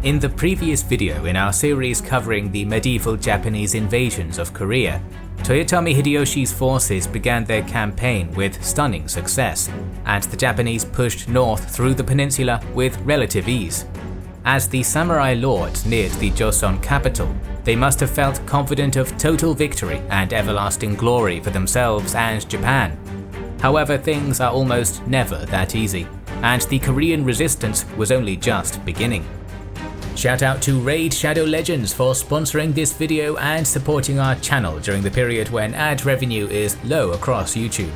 In the previous video in our series covering the medieval Japanese invasions of Korea, Toyotomi Hideyoshi's forces began their campaign with stunning success, and the Japanese pushed north through the peninsula with relative ease. As the samurai lords neared the Joseon capital, they must have felt confident of total victory and everlasting glory for themselves and Japan. However, things are almost never that easy, and the Korean resistance was only just beginning. Shout out to Raid Shadow Legends for sponsoring this video and supporting our channel during the period when ad revenue is low across YouTube.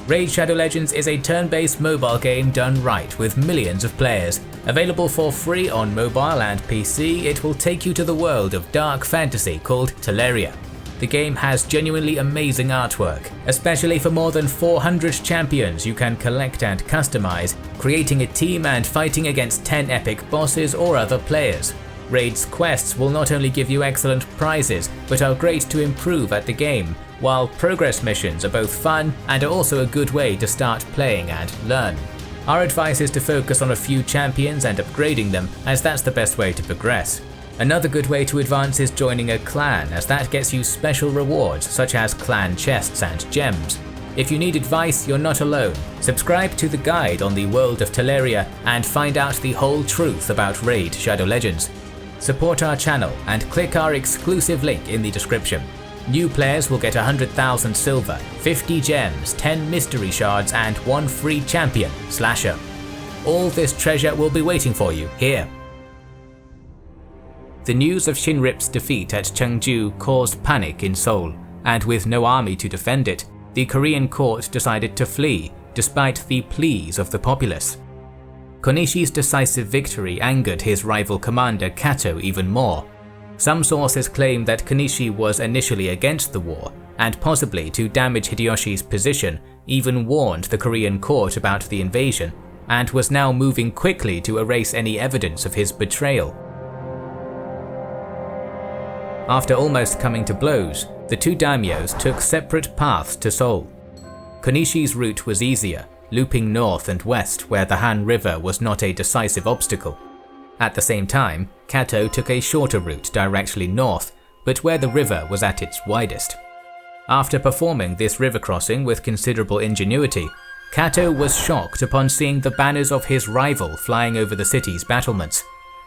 Raid Shadow Legends is a turn-based mobile game done right with millions of players. Available for free on mobile and PC, it will take you to the world of dark fantasy called Teleria. The game has genuinely amazing artwork, especially for more than 400 champions you can collect and customize, creating a team and fighting against 10 epic bosses or other players. Raid's quests will not only give you excellent prizes, but are great to improve at the game, while progress missions are both fun and are also a good way to start playing and learn. Our advice is to focus on a few champions and upgrading them, as that's the best way to progress. Another good way to advance is joining a clan, as that gets you special rewards such as clan chests and gems. If you need advice, you're not alone. Subscribe to the guide on the world of Teleria and find out the whole truth about Raid Shadow Legends. Support our channel and click our exclusive link in the description. New players will get 100,000 silver, 50 gems, 10 mystery shards and 1 free champion, Slasher. All this treasure will be waiting for you here. The news of Shinrip's defeat at Cheongju caused panic in Seoul, and with no army to defend it, the Korean court decided to flee, despite the pleas of the populace. Konishi's decisive victory angered his rival commander Kato even more. Some sources claim that Konishi was initially against the war, and possibly to damage Hideyoshi's position, even warned the Korean court about the invasion, and was now moving quickly to erase any evidence of his betrayal. After almost coming to blows, the two daimyos took separate paths to Seoul. Konishi's route was easier, looping north and west where the Han River was not a decisive obstacle. At the same time, Kato took a shorter route directly north, but where the river was at its widest. After performing this river crossing with considerable ingenuity, Kato was shocked upon seeing the banners of his rival flying over the city's battlements.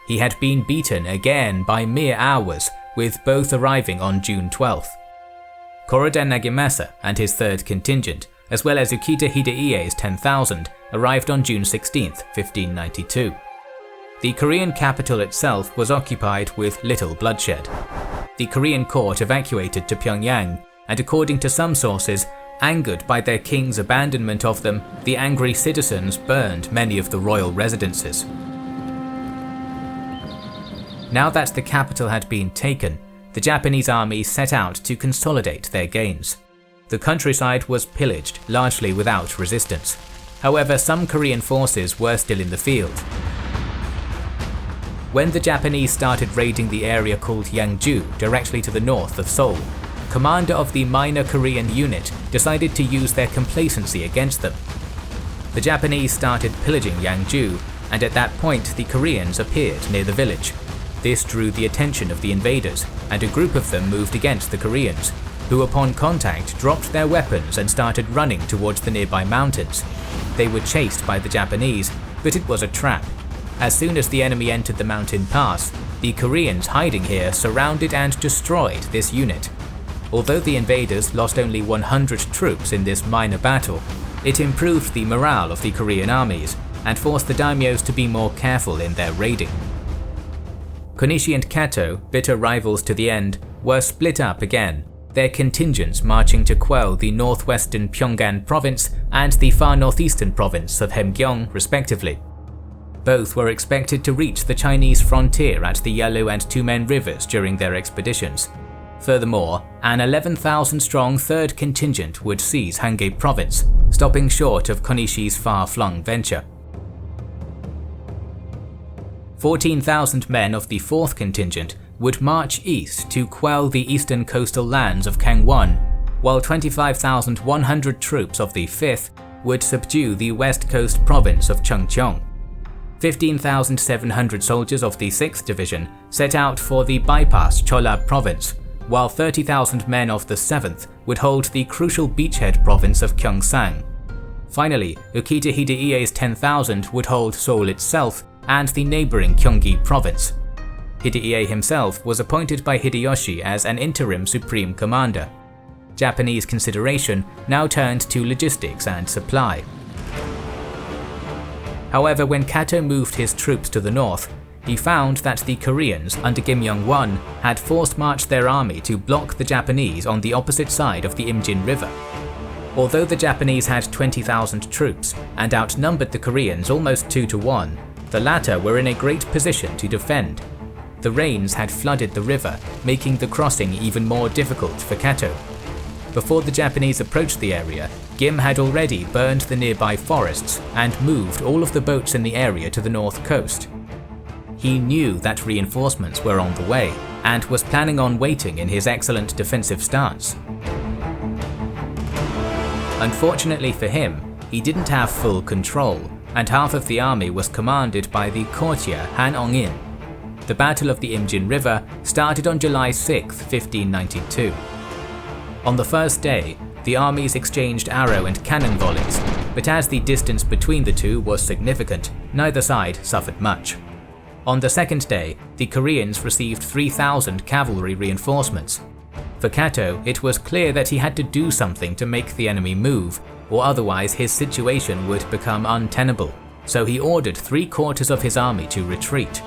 He had been beaten again by mere hours, with both arriving on June 12th. Koroden Nagamasa and his 3rd contingent, as well as Ukita Hideie's 10,000, arrived on June 16th, 1592. The Korean capital itself was occupied with little bloodshed. The Korean court evacuated to Pyongyang, and according to some sources, angered by their king's abandonment of them, the angry citizens burned many of the royal residences. Now that the capital had been taken, the Japanese army set out to consolidate their gains. The countryside was pillaged, largely without resistance. However, some Korean forces were still in the field. When the Japanese started raiding the area called Yangju, directly to the north of Seoul, commander of the minor Korean unit decided to use their complacency against them. The Japanese started pillaging Yangju, and at that point the Koreans appeared near the village. This drew the attention of the invaders, and a group of them moved against the Koreans, who upon contact dropped their weapons and started running towards the nearby mountains. They were chased by the Japanese, but it was a trap. As soon as the enemy entered the mountain pass, the Koreans hiding here surrounded and destroyed this unit. Although the invaders lost only 100 troops in this minor battle, it improved the morale of the Korean armies, and forced the daimyos to be more careful in their raiding. Konishi and Kato, bitter rivals to the end, were split up again, their contingents marching to quell the northwestern Pyongan province and the far northeastern province of Hamgyong respectively. Both were expected to reach the Chinese frontier at the Yalu and Tumen rivers during their expeditions. Furthermore, an 11,000-strong 3rd contingent would seize Hangei province, stopping short of Konishi's far-flung venture. 14,000 men of the 4th contingent would march east to quell the eastern coastal lands of Gangwon, while 25,100 troops of the 5th would subdue the west coast province of Chungcheong. 15,700 soldiers of the 6th Division set out for the bypass Chola province, while 30,000 men of the 7th would hold the crucial beachhead province of Gyeongsang. Finally, Ukita Hideie's 10,000 would hold Seoul itself and the neighbouring Gyeonggi province. Hideie himself was appointed by Hideyoshi as an interim supreme commander. Japanese consideration now turned to logistics and supply. However, when Kato moved his troops to the north, he found that the Koreans under Kim Young-won had force-marched their army to block the Japanese on the opposite side of the Imjin River. Although the Japanese had 20,000 troops and outnumbered the Koreans almost 2-1, the latter were in a great position to defend. The rains had flooded the river, making the crossing even more difficult for Kato. Before the Japanese approached the area, Kim had already burned the nearby forests and moved all of the boats in the area to the north coast. He knew that reinforcements were on the way and was planning on waiting in his excellent defensive stance. Unfortunately for him, he didn't have full control, and half of the army was commanded by the courtier Han Ong-in. The Battle of the Imjin River started on July 6, 1592. On the first day, the armies exchanged arrow and cannon volleys, but as the distance between the two was significant, neither side suffered much. On the second day, the Koreans received 3,000 cavalry reinforcements. For Kato, it was clear that he had to do something to make the enemy move, or otherwise his situation would become untenable, so he ordered 3/4 of his army to retreat.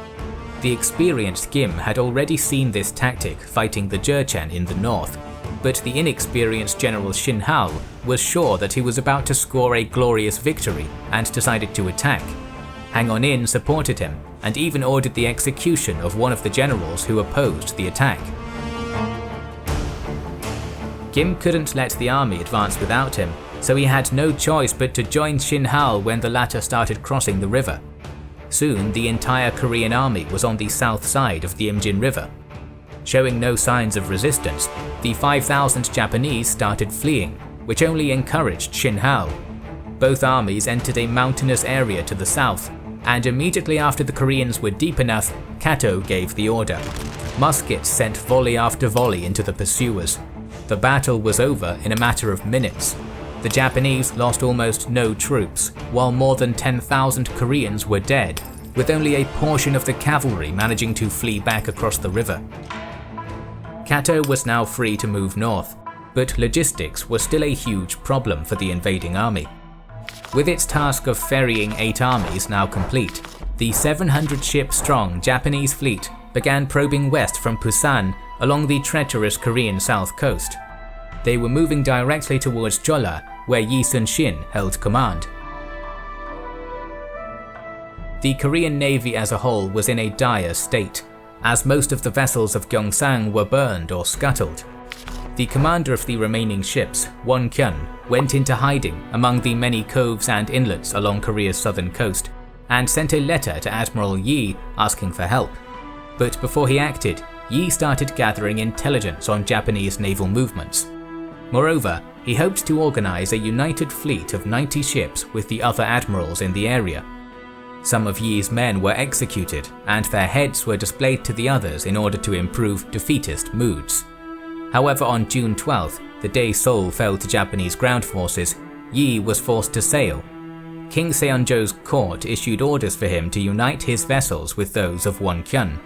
The experienced Kim had already seen this tactic fighting the Cheon in the north, but the inexperienced General Shin Hal was sure that he was about to score a glorious victory and decided to attack. Han On-in supported him and even ordered the execution of one of the generals who opposed the attack. Kim couldn't let the army advance without him, so he had no choice but to join Shin Hal when the latter started crossing the river. Soon the entire Korean army was on the south side of the Imjin River. Showing no signs of resistance, the 5,000 Japanese started fleeing, which only encouraged Shin Hal. Both armies entered a mountainous area to the south, and immediately after the Koreans were deep enough, Kato gave the order. Muskets sent volley after volley into the pursuers. The battle was over in a matter of minutes. The Japanese lost almost no troops, while more than 10,000 Koreans were dead, with only a portion of the cavalry managing to flee back across the river. Kato was now free to move north, but logistics was still a huge problem for the invading army. With its task of ferrying 8 armies now complete, the 700-ship-strong Japanese fleet began probing west from Busan along the treacherous Korean south coast. They were moving directly towards Chola, where Yi Sun-shin held command. The Korean navy as a whole was in a dire state, as most of the vessels of Gyeongsang were burned or scuttled. The commander of the remaining ships, Won Kyun, went into hiding among the many coves and inlets along Korea's southern coast, and sent a letter to Admiral Yi asking for help. But before he acted, Yi started gathering intelligence on Japanese naval movements. Moreover, he hoped to organize a united fleet of 90 ships with the other admirals in the area. Some of Yi's men were executed, and their heads were displayed to the others in order to improve defeatist moods. However, on June 12th, the day Seoul fell to Japanese ground forces, Yi was forced to sail. King Seonjo's court issued orders for him to unite his vessels with those of Won Kyun.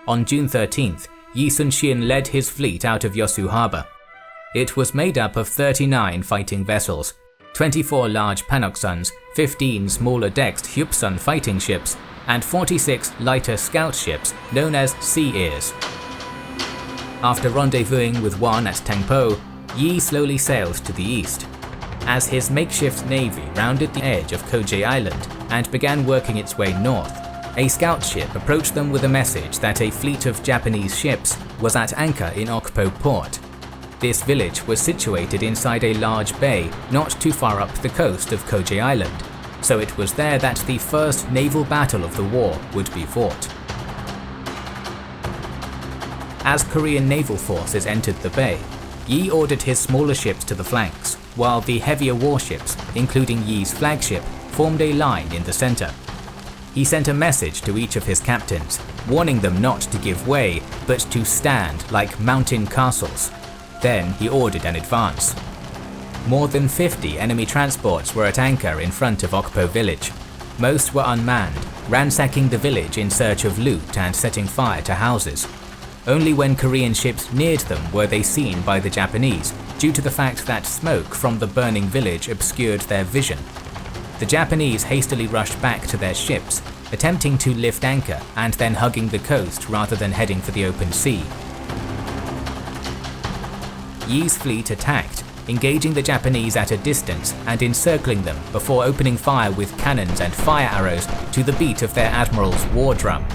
On June 13th, Yi Sun-shin led his fleet out of Yosu Harbor. It was made up of 39 fighting vessels, 24 large panoksons, 15 smaller-decked Hyupsun fighting ships, and 46 lighter scout ships known as Sea Ears. After rendezvousing with one at Tangpo, Yi slowly sailed to the east. As his makeshift navy rounded the edge of Koje Island and began working its way north, a scout ship approached them with a message that a fleet of Japanese ships was at anchor in Okpo port. This village was situated inside a large bay not too far up the coast of Koje Island, so it was there that the first naval battle of the war would be fought. As Korean naval forces entered the bay, Yi ordered his smaller ships to the flanks, while the heavier warships, including Yi's flagship, formed a line in the center. He sent a message to each of his captains, warning them not to give way, but to stand like mountain castles. Then he ordered an advance. More than 50 enemy transports were at anchor in front of Okpo village. Most were unmanned, ransacking the village in search of loot and setting fire to houses. Only when Korean ships neared them were they seen by the Japanese, due to the fact that smoke from the burning village obscured their vision. The Japanese hastily rushed back to their ships, attempting to lift anchor and then hugging the coast rather than heading for the open sea. Yi's fleet attacked, engaging the Japanese at a distance and encircling them before opening fire with cannons and fire arrows to the beat of their admiral's war drum.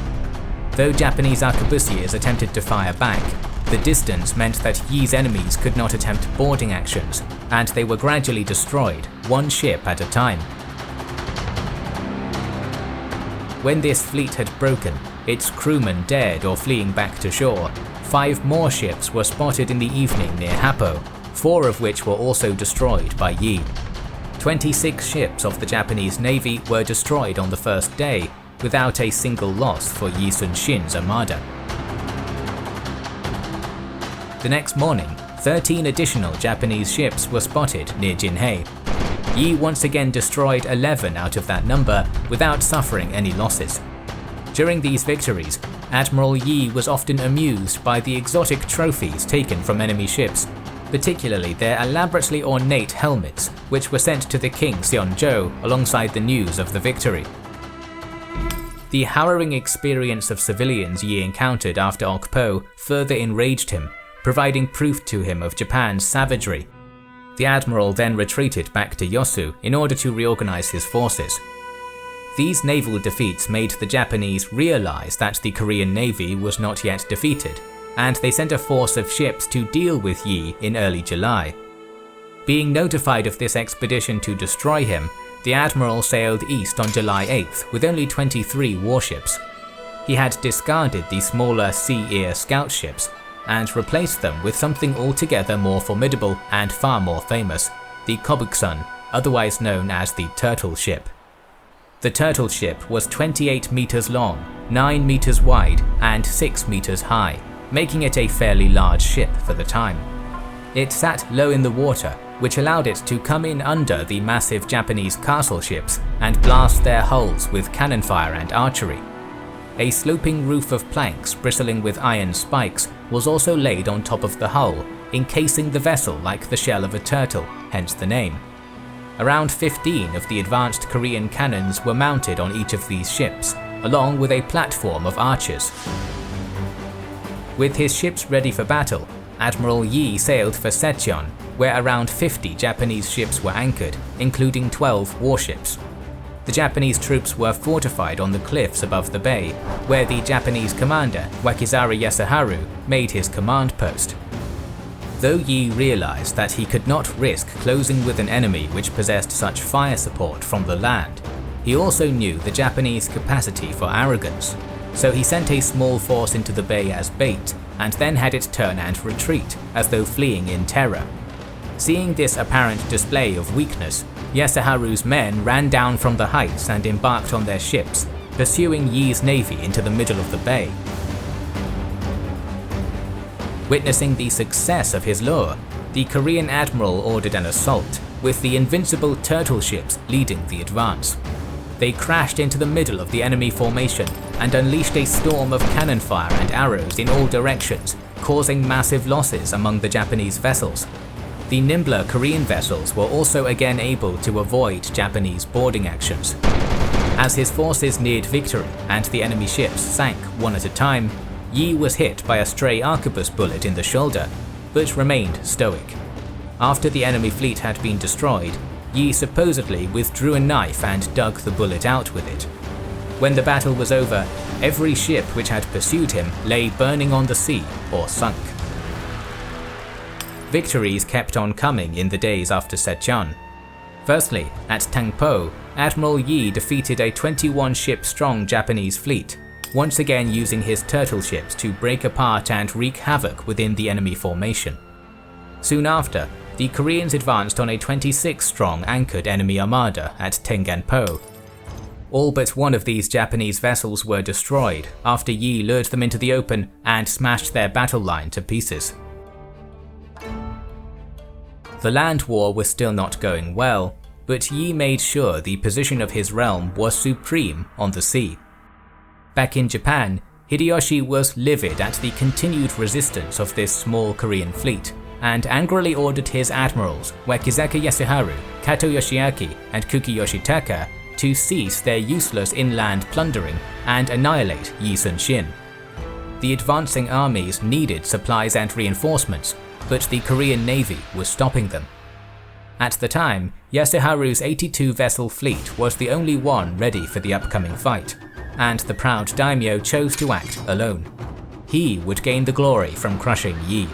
Though Japanese arquebusiers attempted to fire back, the distance meant that Yi's enemies could not attempt boarding actions, and they were gradually destroyed, one ship at a time. When this fleet had broken, its crewmen dead or fleeing back to shore, 5 more ships were spotted in the evening near Happo, 4 of which were also destroyed by Yi. 26 ships of the Japanese Navy were destroyed on the first day, without a single loss for Yi Sun-shin's armada. The next morning, 13 additional Japanese ships were spotted near Jinhae. Yi once again destroyed 11 out of that number without suffering any losses. During these victories, Admiral Yi was often amused by the exotic trophies taken from enemy ships, particularly their elaborately ornate helmets, which were sent to the king Seonjo alongside the news of the victory. The harrowing experience of civilians Yi encountered after Okpo further enraged him, providing proof to him of Japan's savagery. The admiral then retreated back to Yosu in order to reorganize his forces. These naval defeats made the Japanese realize that the Korean Navy was not yet defeated, and they sent a force of ships to deal with Yi in early July. Being notified of this expedition to destroy him, the admiral sailed east on July 8th with only 23 warships. He had discarded the smaller Sea Ear scout ships and replaced them with something altogether more formidable and far more famous, the Kobuksun, otherwise known as the Turtle Ship. The Turtle Ship was 28 meters long, 9 meters wide, and 6 meters high, making it a fairly large ship for the time. It sat low in the water, which allowed it to come in under the massive Japanese castle ships and blast their hulls with cannon fire and archery. A sloping roof of planks bristling with iron spikes was also laid on top of the hull, encasing the vessel like the shell of a turtle, hence the name. Around 15 of the advanced Korean cannons were mounted on each of these ships, along with a platform of archers. With his ships ready for battle, Admiral Yi sailed for Sacheon, where around 50 Japanese ships were anchored, including 12 warships. The Japanese troops were fortified on the cliffs above the bay, where the Japanese commander, Wakizari Yasaharu, made his command post. Though Yi realized that he could not risk closing with an enemy which possessed such fire support from the land, he also knew the Japanese capacity for arrogance, so he sent a small force into the bay as bait and then had it turn and retreat as though fleeing in terror. Seeing this apparent display of weakness, Yasaharu's men ran down from the heights and embarked on their ships, pursuing Yi's navy into the middle of the bay. Witnessing the success of his lure, the Korean admiral ordered an assault, with the invincible turtle ships leading the advance. They crashed into the middle of the enemy formation and unleashed a storm of cannon fire and arrows in all directions, causing massive losses among the Japanese vessels. The nimbler Korean vessels were also again able to avoid Japanese boarding actions. As his forces neared victory and the enemy ships sank one at a time, Yi was hit by a stray arquebus bullet in the shoulder, but remained stoic. After the enemy fleet had been destroyed, Yi supposedly withdrew a knife and dug the bullet out with it. When the battle was over, every ship which had pursued him lay burning on the sea or sunk. Victories kept on coming in the days after Sacheon. Firstly, at Tangpo, Admiral Yi defeated a 21-ship-strong Japanese fleet, once again using his turtle ships to break apart and wreak havoc within the enemy formation. Soon after, the Koreans advanced on a 26-strong anchored enemy armada at Tenganpo. All but one of these Japanese vessels were destroyed after Yi lured them into the open and smashed their battle line to pieces. The land war was still not going well, but Yi made sure the position of his realm was supreme on the sea. Back in Japan, Hideyoshi was livid at the continued resistance of this small Korean fleet, and angrily ordered his admirals Wakizaka Yasuharu, Kato Yoshiaki, and Kuki Yoshitaka to cease their useless inland plundering and annihilate Yi Sun-shin. The advancing armies needed supplies and reinforcements, but the Korean navy was stopping them. At the time, Yasuharu's 82-vessel fleet was the only one ready for the upcoming fight, and the proud daimyo chose to act alone. He would gain the glory from crushing Yi.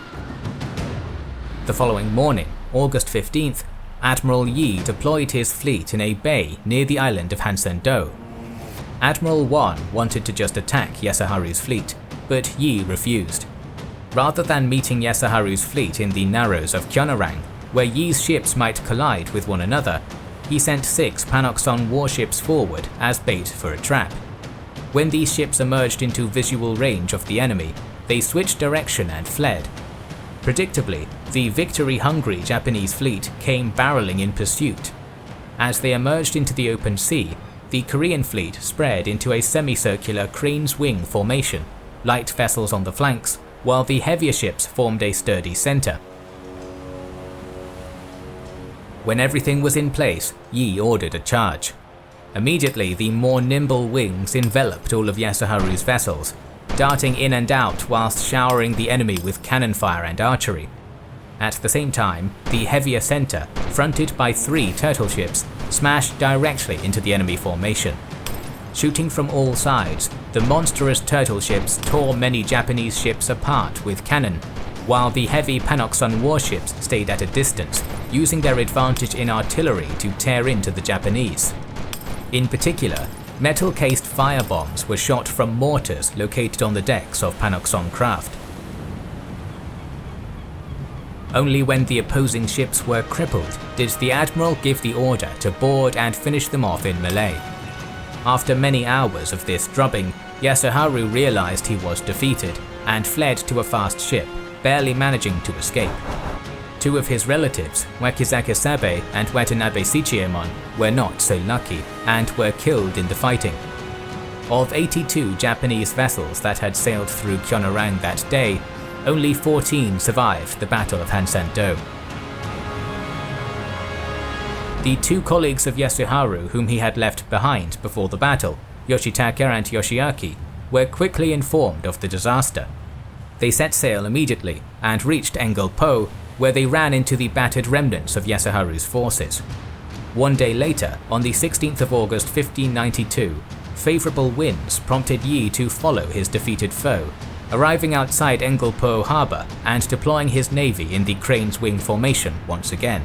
The following morning, August 15th, Admiral Yi deployed his fleet in a bay near the island of Hansando. Admiral 1 wanted to just attack Yasuharu's fleet, but Yi refused. Rather than meeting Yasuharu's fleet in the narrows of Cheon, where Yi's ships might collide with one another, he sent 6 Panoxon warships forward as bait for a trap. When these ships emerged into visual range of the enemy, they switched direction and fled. Predictably, the victory-hungry Japanese fleet came barreling in pursuit. As they emerged into the open sea, the Korean fleet spread into a semicircular crane's wing formation, light vessels on the flanks, while the heavier ships formed a sturdy center. When everything was in place, Yi ordered a charge. Immediately, the more nimble wings enveloped all of Yasuharu's vessels, darting in and out whilst showering the enemy with cannon fire and archery. At the same time, the heavier center, fronted by 3 turtle ships, smashed directly into the enemy formation. Shooting from all sides, the monstrous turtle ships tore many Japanese ships apart with cannon, while the heavy Panoxon warships stayed at a distance, using their advantage in artillery to tear into the Japanese. In particular, metal-cased firebombs were shot from mortars located on the decks of Panoxon craft. Only when the opposing ships were crippled did the Admiral give the order to board and finish them off in melee. After many hours of this drubbing, Yasuharu realized he was defeated and fled to a fast ship, barely managing to escape. 2 of his relatives, Wakizaka Sabe and Watanabe Shichiemon, were not so lucky and were killed in the fighting. Of 82 Japanese vessels that had sailed through Cheon that day, only 14 survived the Battle of Hansando. The 2 colleagues of Yasuharu whom he had left behind before the battle, Yoshitaka and Yoshiaki, were quickly informed of the disaster. They set sail immediately and reached Okpo, where they ran into the battered remnants of Yasuharu's forces. 1 day later, on the 16th of August 1592, favourable winds prompted Yi to follow his defeated foe, arriving outside Okpo harbour and deploying his navy in the Crane's Wing formation once again.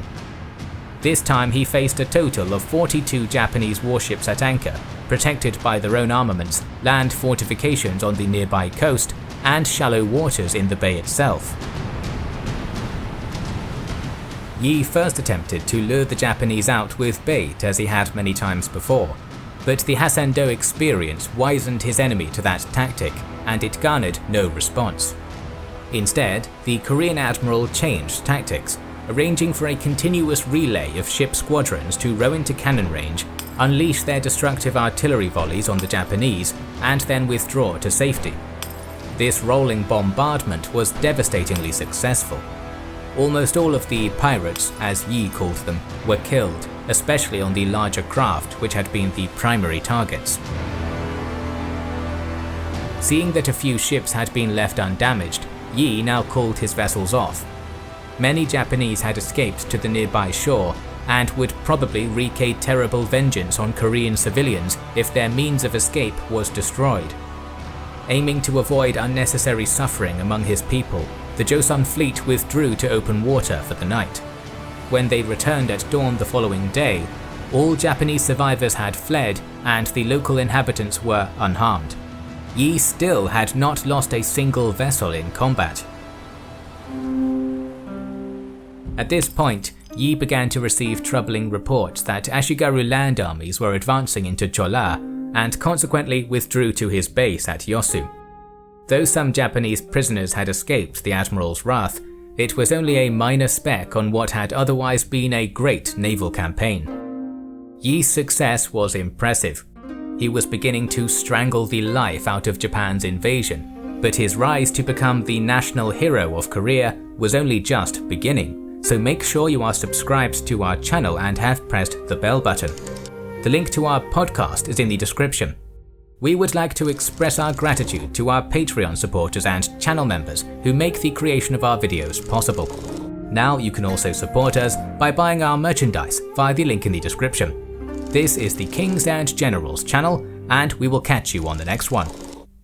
This time he faced a total of 42 Japanese warships at anchor, protected by their own armaments, land fortifications on the nearby coast, and shallow waters in the bay itself. Yi first attempted to lure the Japanese out with bait as he had many times before, but the Hansando experience wizened his enemy to that tactic, and it garnered no response. Instead, the Korean admiral changed tactics, arranging for a continuous relay of ship squadrons to row into cannon range, unleash their destructive artillery volleys on the Japanese, and then withdraw to safety. This rolling bombardment was devastatingly successful. Almost all of the pirates, as Yi called them, were killed, especially on the larger craft which had been the primary targets. Seeing that a few ships had been left undamaged, Yi now called his vessels off. Many Japanese had escaped to the nearby shore and would probably wreak a terrible vengeance on Korean civilians if their means of escape was destroyed. Aiming to avoid unnecessary suffering among his people, the Joseon fleet withdrew to open water for the night. When they returned at dawn the following day, all Japanese survivors had fled and the local inhabitants were unharmed. Yi still had not lost a single vessel in combat. At this point, Yi began to receive troubling reports that Ashigaru land armies were advancing into Chola and consequently withdrew to his base at Yosu. Though some Japanese prisoners had escaped the Admiral's wrath, it was only a minor speck on what had otherwise been a great naval campaign. Yi's success was impressive. He was beginning to strangle the life out of Japan's invasion, but his rise to become the national hero of Korea was only just beginning, so make sure you are subscribed to our channel and have pressed the bell button. The link to our podcast is in the description. We would like to express our gratitude to our Patreon supporters and channel members who make the creation of our videos possible. Now you can also support us by buying our merchandise via the link in the description. This is the Kings and Generals channel, and we will catch you on the next one.